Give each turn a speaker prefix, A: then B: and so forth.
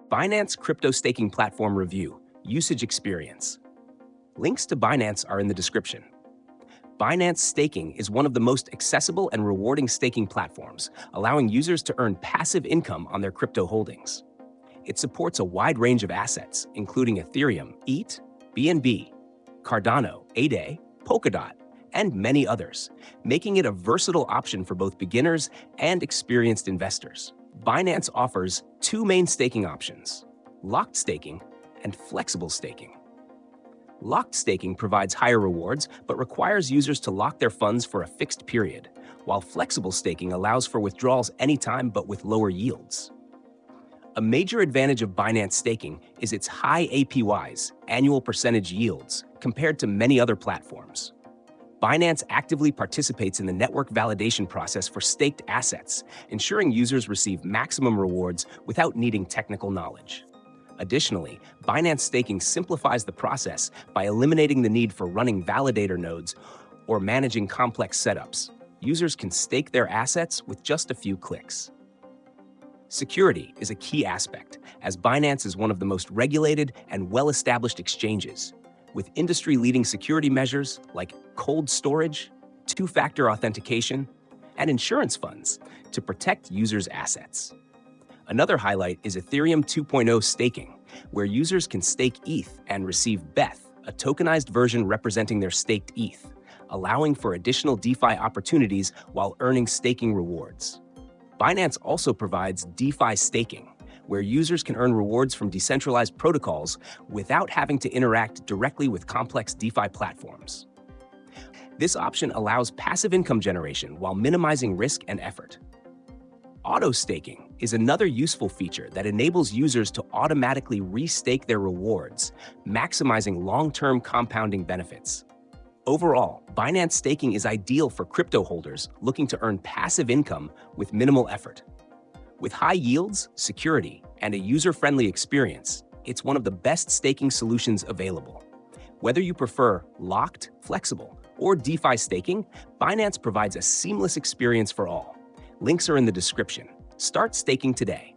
A: Binance Crypto Staking Platform Review, Usage Experience. Links to Binance are in the description. Binance Staking is one of the most accessible and rewarding staking platforms, allowing users to earn passive income on their crypto holdings. It supports a wide range of assets, including Ethereum, ETH, BNB, Cardano, ADA, Polkadot, and many others, making it a versatile option for both beginners and experienced investors. Binance offers two main staking options: locked staking and flexible staking. Locked staking provides higher rewards but requires users to lock their funds for a fixed period, while flexible staking allows for withdrawals anytime but with lower yields. A major advantage of Binance staking is its high APYs, annual percentage yields, compared to many other platforms. Binance actively participates in the network validation process for staked assets, ensuring users receive maximum rewards without needing technical knowledge. Additionally, Binance staking simplifies the process by eliminating the need for running validator nodes or managing complex setups. Users can stake their assets with just a few clicks. Security is a key aspect, as Binance is one of the most regulated and well-established exchanges, with industry-leading security measures like cold storage, two-factor authentication, and insurance funds to protect users' assets. Another highlight is Ethereum 2.0 staking, where users can stake ETH and receive BETH, a tokenized version representing their staked ETH, allowing for additional DeFi opportunities while earning staking rewards. Binance also provides DeFi staking, where users can earn rewards from decentralized protocols without having to interact directly with complex DeFi platforms. This option allows passive income generation while minimizing risk and effort. Auto staking is another useful feature that enables users to automatically restake their rewards, maximizing long-term compounding benefits. Overall, Binance staking is ideal for crypto holders looking to earn passive income with minimal effort. With high yields, security, and a user-friendly experience, it's one of the best staking solutions available. Whether you prefer locked, flexible, or DeFi staking, Binance provides a seamless experience for all. Links are in the description. Start staking today.